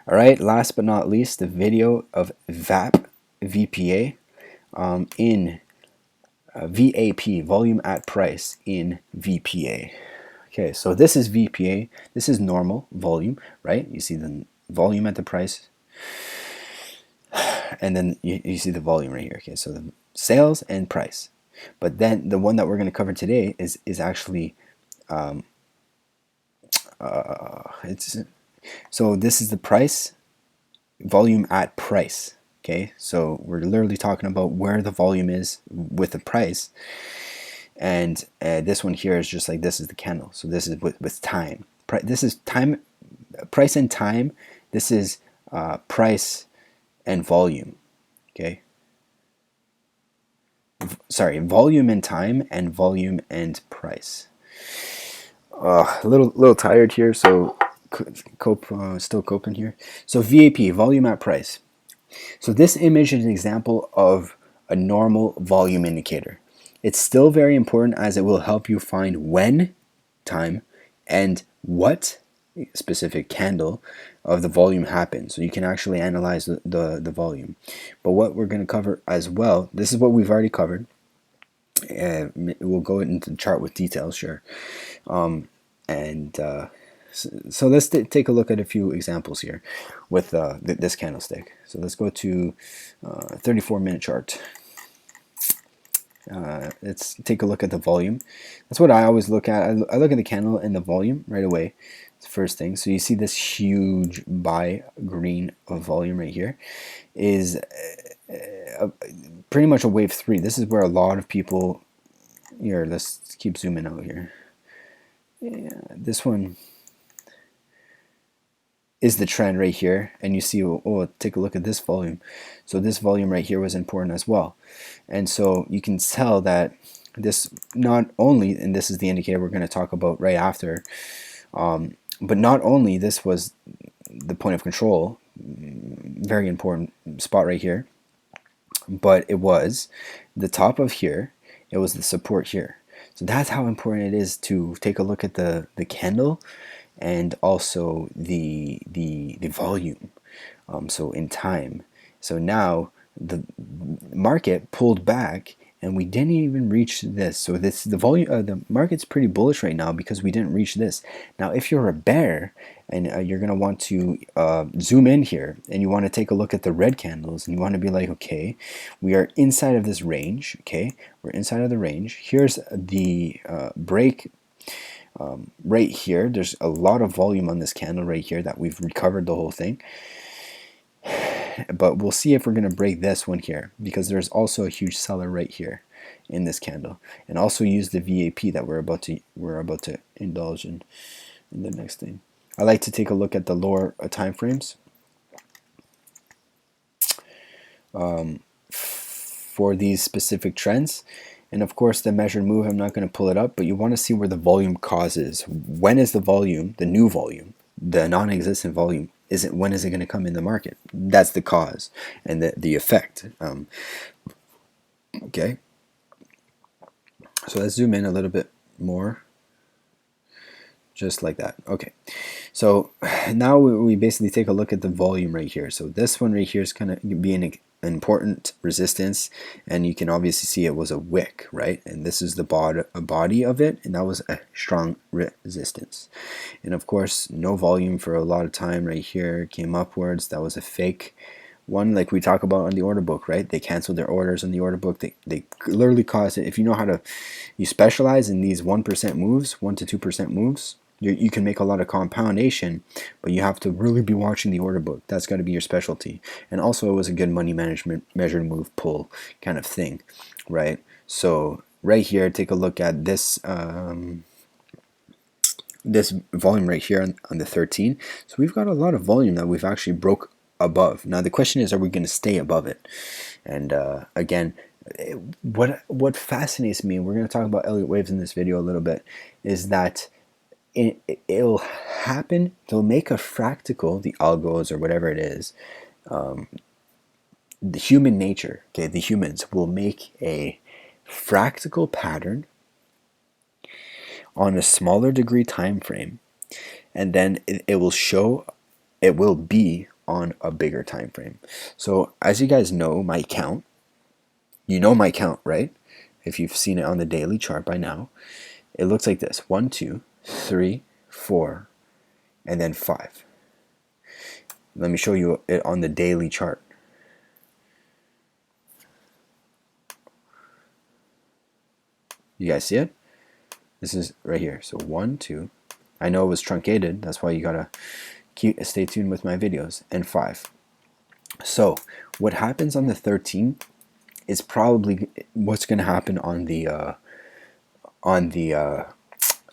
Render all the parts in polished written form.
All right, last but not least, the video of VAP, VPA, in VAP, volume at price in VPA. Okay, so this is VPA. This is normal volume, right? You see the volume at the price, and then you see the volume right here. Okay, so the sales and price. But then the one that we're going to cover today is actually it's so this is the price, volume at price. Okay, so we're literally talking about where the volume is with the price, and this one here is just like this is the candle. So this is with time. This is time, price and time. This is price and volume. Okay. Sorry, volume and time, and volume and price. A little tired here, so still coping here. So VAP, volume at price. So this image is an example of a normal volume indicator. It's still very important as it will help you find when, time, and what specific candle of the volume happened. So you can actually analyze the volume. But what we're going to cover as well, this is what we've already covered. We'll go into the chart with details, sure. So let's take a look at a few examples here with this candlestick. So let's go to 34-minute chart. Let's take a look at the volume. That's what I always look at. I look at the candle and the volume right away. It's the first thing. So you see this huge buy green of volume right here is pretty much a wave 3. This is where a lot of people here. Let's keep zooming out here. Yeah, this one is the trend right here, and you see, oh, take a look at this volume. So this volume right here was important as well, and so you can tell that this not only, and this is the indicator we're going to talk about right after, but not only this was the point of control, very important spot right here, but it was the top of here, it was the support here. So that's how important it is to take a look at the candle and also the volume. So in time. So now the market pulled back and we didn't even reach this. So the volume, the market's pretty bullish right now because we didn't reach this. Now if you're a bear and you're going to want to zoom in here and you want to take a look at the red candles and you want to be like, okay, we are inside of this range. Okay, we're inside of the range. Here's the break right here. There's a lot of volume on this candle right here that we've recovered the whole thing, but we'll see if we're going to break this one here because there's also a huge seller right here in this candle, and also use the VAP that we're about to indulge in the next thing. I like to take a look at the lower time frames for these specific trends. And of course the measured move, I'm not going to pull it up, but you want to see where the volume causes. When is the volume, the new volume, the non-existent volume, when is it going to come in the market? That's the cause and the effect. Okay, so let's zoom in a little bit more, just like that. Okay, so now we basically take a look at the volume right here. So this one right here is kind of being an important resistance, and you can obviously see it was a wick, right? And this is the body of it, and that was a strong resistance. And of course no volume for a lot of time right here, came upwards. That was a fake one, like we talk about on the order book, right? They canceled their orders in the order book. They literally caused it. If you know how to, you specialize in these 1% moves, 1 to 2% moves, you can make a lot of compoundation, but you have to really be watching the order book. That's got to be your specialty. And also it was a good money management measured move pull kind of thing, right? So right here, take a look at this this volume right here on the 13. So we've got a lot of volume that we've actually broke above. Now the question is, are we going to stay above it? And again, what fascinates me, and we're going to talk about Elliott Waves in this video a little bit, is that it'll happen. They'll make a fractal, the algos or whatever it is, the human nature, okay, the humans will make a fractal pattern on a smaller degree time frame, and then it will show, it will be on a bigger time frame. So as you guys know my count, you know my count, right? If you've seen it on the daily chart by now, it looks like this: 1, 2, 3, 4, and then 5. Let me show you it on the daily chart. You guys see it? This is right here. So 1, 2. I know it was truncated. That's why you gotta stay tuned with my videos. And 5. So what happens on the 13th is probably what's gonna happen on the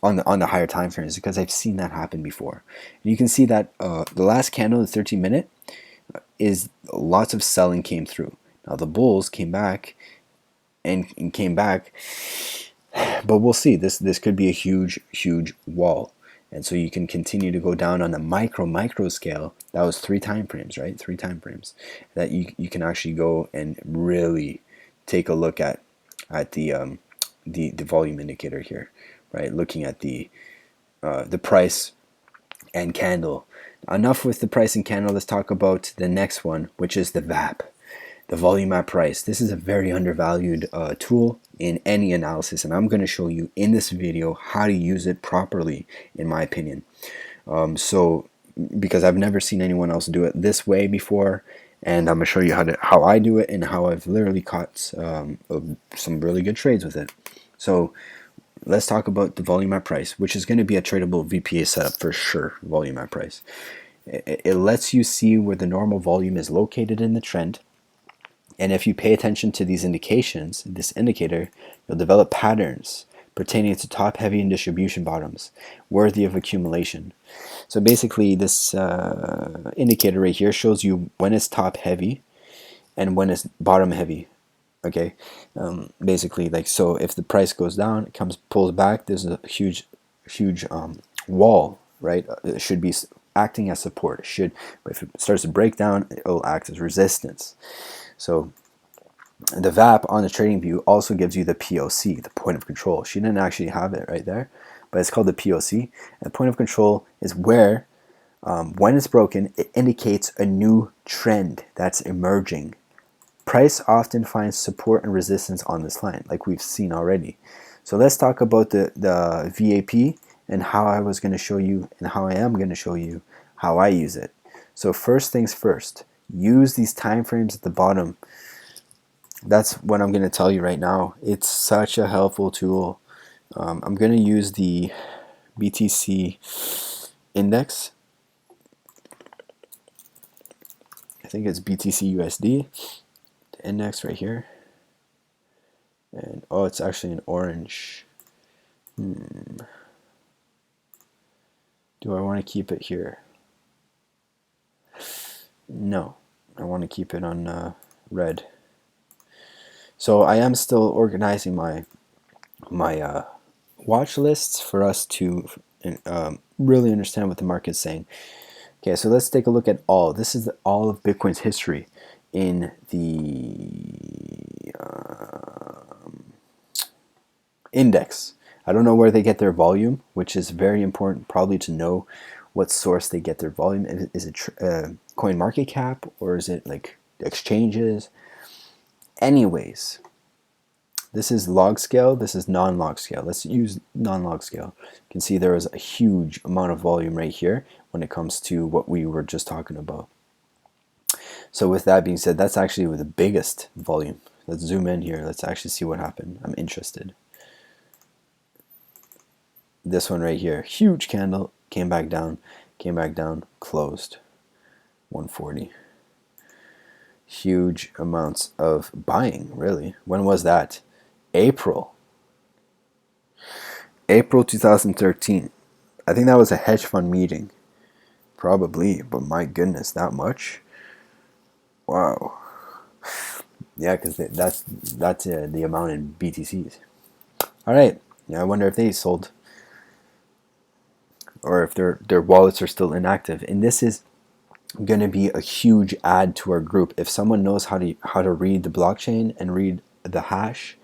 higher time frames, because I've seen that happen before. And you can see that the last candle, the 13-minute, is lots of selling came through. Now the bulls came back and came back, but we'll see. This could be a huge wall, and so you can continue to go down on the micro scale. That was 3 time frames, right? 3 time frames that you can actually go and really take a look at the volume indicator here, right? Looking at the price and candle. Enough with the price and candle. Let's talk about the next one, which is the VAP, the volume at price. This is a very undervalued tool in any analysis, and I'm going to show you in this video how to use it properly, in my opinion. So because I've never seen anyone else do it this way before, and I'm going to show you how I do it and how I've literally caught some really good trades with it. So let's talk about the volume at price, which is going to be a tradable VPA setup for sure. Volume at price. It lets you see where the normal volume is located in the trend. And if you pay attention to these indications, this indicator, you'll develop patterns pertaining to top heavy and distribution bottoms worthy of accumulation. So basically this indicator right here shows you when it's top heavy and when it's bottom heavy. Okay, basically, like, so if the price goes down, it pulls back, there's a huge wall, right? It should be acting as support. But if it starts to break down, it will act as resistance. So the VAP on the TradingView also gives you the POC, the point of control. She didn't actually have it right there, but it's called the POC. And point of control is where, when it's broken, it indicates a new trend that's emerging. Price often finds support and resistance on this line, like we've seen already. So let's talk about the VAP and how I was going to show you, and how I am going to show you how I use it. So first things first, use these time frames at the bottom. That's what I'm going to tell you right now. It's such a helpful tool. I'm going to use the BTC index. I think it's BTC USD. Index right here, and oh, it's actually an orange. Do I want to keep it here? No, I want to keep it on red. So I am still organizing my watch lists for us to really understand what the market's saying. Okay, so let's take a look at all. This is all of Bitcoin's history in the index. I don't know where they get their volume, which is very important probably to know what source they get their volume. Is it coin market cap, or is it like exchanges? Anyways, this is log scale, this is non-log scale. Let's use non-log scale. You can see there is a huge amount of volume right here when it comes to what we were just talking about. So with that being said, that's actually with the biggest volume. Let's zoom in here. Let's actually see what happened. I'm interested. This one right here, huge candle, came back down, closed 140. Huge amounts of buying, really. When was that? April 2013. I think that was a hedge fund meeting. Probably, but my goodness, that much? Wow. Yeah, because that's the amount in BTCs. All right. Yeah, I wonder if they sold, or if their wallets are still inactive. And this is going to be a huge add to our group. If someone knows how to read the blockchain and read the hash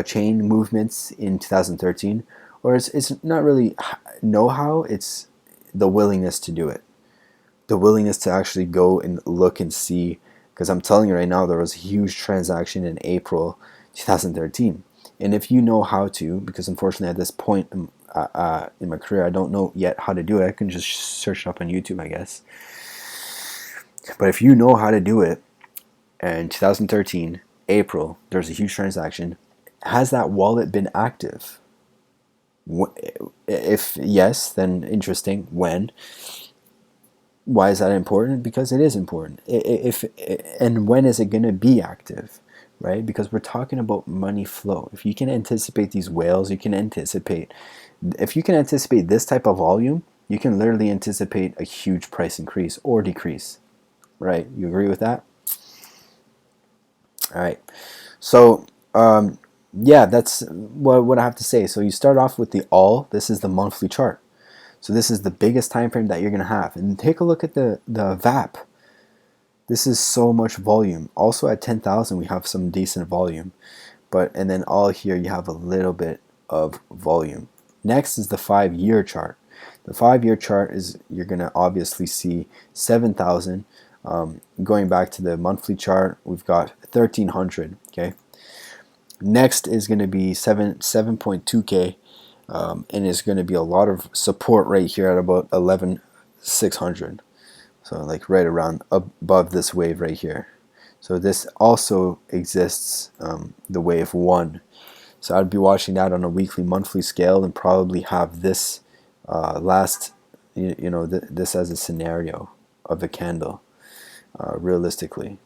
chain movements in 2013, or it's not really know-how, it's the willingness to do it. the willingness to actually go and look and see, because I'm telling you right now, there was a huge transaction in April 2013. And if you know how to, because unfortunately at this point in my career, I don't know yet how to do it. I can just search it up on YouTube, I guess. But if you know how to do it, in 2013, April, there's a huge transaction. Has that wallet been active? If yes, then interesting. When? Why is that important? Because it is important. And when is it going to be active, right? Because we're talking about money flow. If you can anticipate these whales, you can anticipate. If you can anticipate this type of volume, you can literally anticipate a huge price increase or decrease, right? You agree with that? All right. So yeah, that's what I have to say. So you start off with the all. This is the monthly chart. So this is the biggest time frame that you're going to have. And take a look at the VAP. This is so much volume. Also at 10,000 we have some decent volume. And then all here you have a little bit of volume. Next is the 5-year chart. The 5-year chart is, you're going to obviously see 7,000. Going back to the monthly chart, we've got 1,300. Okay. Next is going to be 7.2K. And it's going to be a lot of support right here at about 11,600. So like right around above this wave right here. So this also exists, the wave 1. So I'd be watching that on a weekly, monthly scale, and probably have this this as a scenario of a candle, realistically.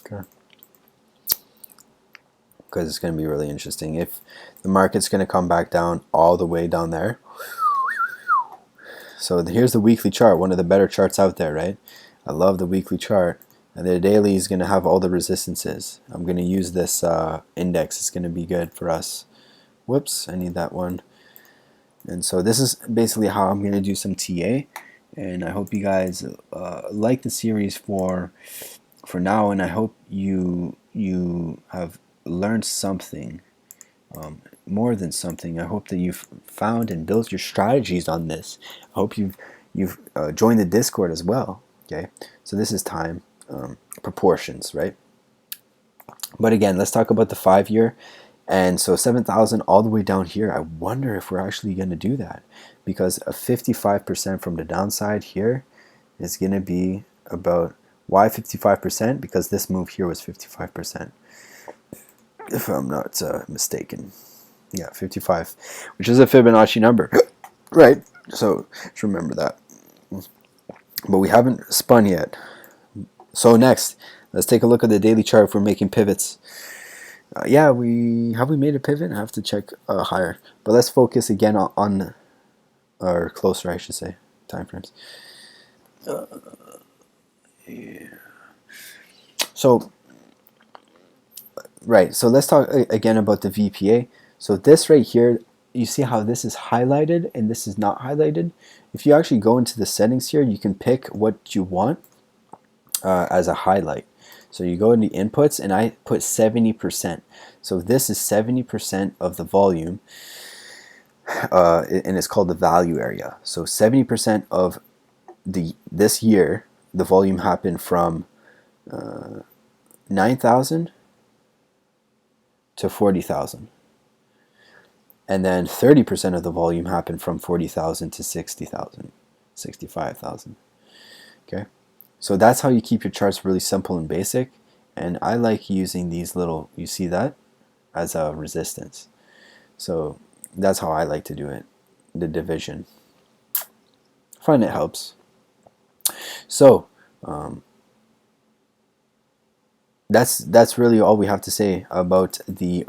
Okay. Because it's going to be really interesting. If the market's going to come back down all the way down there. So here's the weekly chart, one of the better charts out there, right? I love the weekly chart. And the daily is going to have all the resistances. I'm going to use this index. It's going to be good for us. Whoops, I need that one. And so this is basically how I'm going to do some TA. And I hope you guys like the series for now. And I hope you have learned something, more than something. I hope that you've found and built your strategies on this. I hope you've joined the Discord as well. Okay, so this is time. Proportions, right? But again, let's talk about the 5-year. And so 7,000 all the way down here. I wonder if we're actually going to do that, because a 55% from the downside here is going to be about, why 55%? Because this move here was 55%, if I'm not mistaken. Yeah, 55, which is a Fibonacci number, right? So just remember that. But we haven't spun yet. So next, let's take a look at the daily chart if we're making pivots. Yeah, we made a pivot? I have to check higher. But let's focus again on or closer, I should say, time frames. Yeah. So, right. So let's talk again about the VPA. So this right here, you see how this is highlighted and this is not highlighted? If you actually go into the settings here, you can pick what you want as a highlight. So you go in the inputs, and I put 70%. So this is 70% of the volume, and it's called the value area. So 70% of this year, the volume happened from 9,000 to 40,000. And then 30% of the volume happened from 40,000 to 60,000, 65,000. Okay. So that's how you keep your charts really simple and basic. And I like using these little, you see that, as a resistance. So that's how I like to do it, the division. I find it helps. So that's really all we have to say about the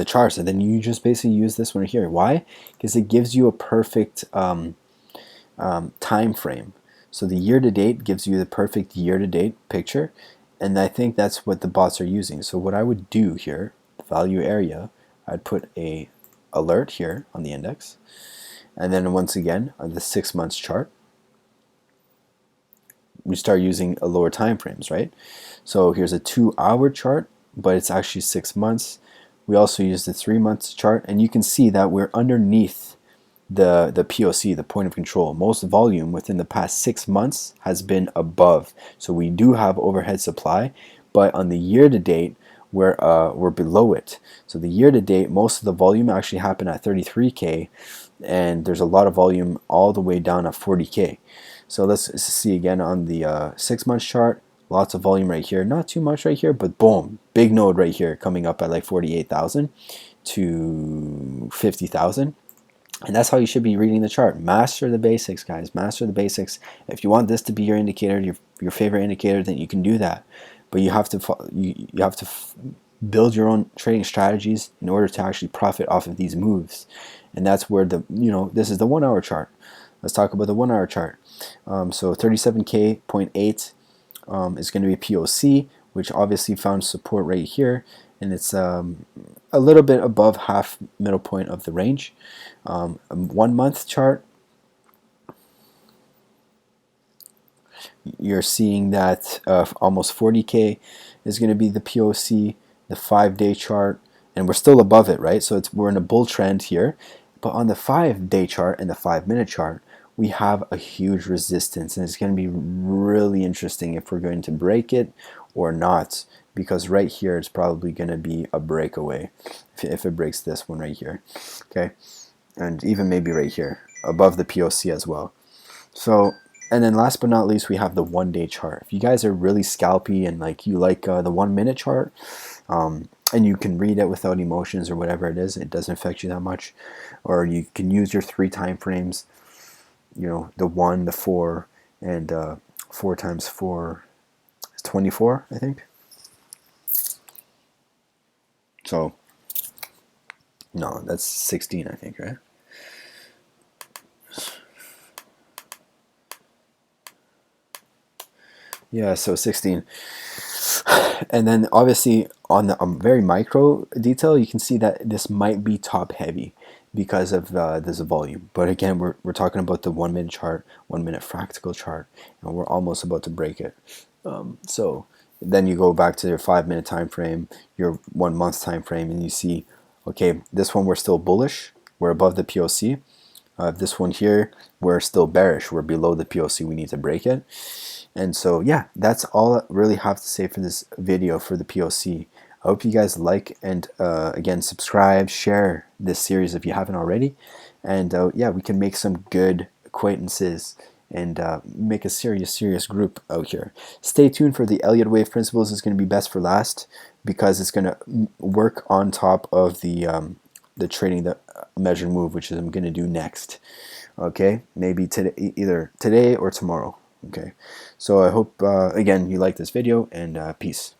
charts. And then you just basically use this one here. Why? Because it gives you a perfect time frame. So the year-to-date gives you the perfect year-to-date picture, and I think that's what the bots are using. So what I would do here, the value area, I'd put a alert here on the index, and then once again on the 6 months chart, we start using a lower time frames, right? So here's a 2-hour chart, but it's actually 6 months. We also use the 3-month chart, and you can see that we're underneath the POC, the point of control. Most volume within the past 6 months has been above. So we do have overhead supply, but on the year to date, we're below it. So the year to date, most of the volume actually happened at 33K, and there's a lot of volume all the way down at 40K. So let's see again on the 6 month chart. Lots of volume right here, not too much right here, but boom, big node right here coming up at like 48,000 to 50,000. And that's how you should be reading the chart. Master the basics, guys. Master the basics. If you want this to be your indicator, your favorite indicator, then you can do that. But you have to build your own trading strategies in order to actually profit off of these moves. And that's where this is the 1 hour chart. Let's talk about the 1 hour chart. So 37K.8 is going to be a POC, which obviously found support right here, and it's a little bit above half middle point of the range. 1 month chart, you're seeing that almost 40K is going to be the POC. The 5-day chart, and we're still above it, right? So we're in a bull trend here, but on the 5-day chart and the 5-minute chart, we have a huge resistance, and it's going to be really interesting if we're going to break it or not, because right here it's probably going to be a breakaway if it breaks this one right here, okay, and even maybe right here above the POC as well. So, and then last but not least, we have the 1-day chart. If you guys are really scalpy and like you like the 1-minute chart, and you can read it without emotions or whatever it is, it doesn't affect you that much, or you can use your 3 time frames, the 1, the 4, and 4 times 4 is 24, I think. So no, that's 16, I think, right? Yeah, so 16. And then obviously on the very micro detail, you can see that this might be top heavy because of this volume. But again, we're talking about the 1-minute chart, 1-minute fractal chart, and we're almost about to break it. So then you go back to your 5-minute time frame, your 1 month time frame, and you see, okay, this one we're still bullish, we're above the POC. This one here, we're still bearish, we're below the POC, we need to break it. And so yeah, that's all I really have to say for this video for the POC. I hope you guys like, and again, subscribe, share this series if you haven't already, and yeah, we can make some good acquaintances and make a serious group out here. Stay tuned for the Elliott Wave principles. Is going to be best for last, because it's going to work on top of the trading the measured move, which is I'm going to do next. Okay, maybe today, either today or tomorrow. Okay, so I hope again you like this video, and peace.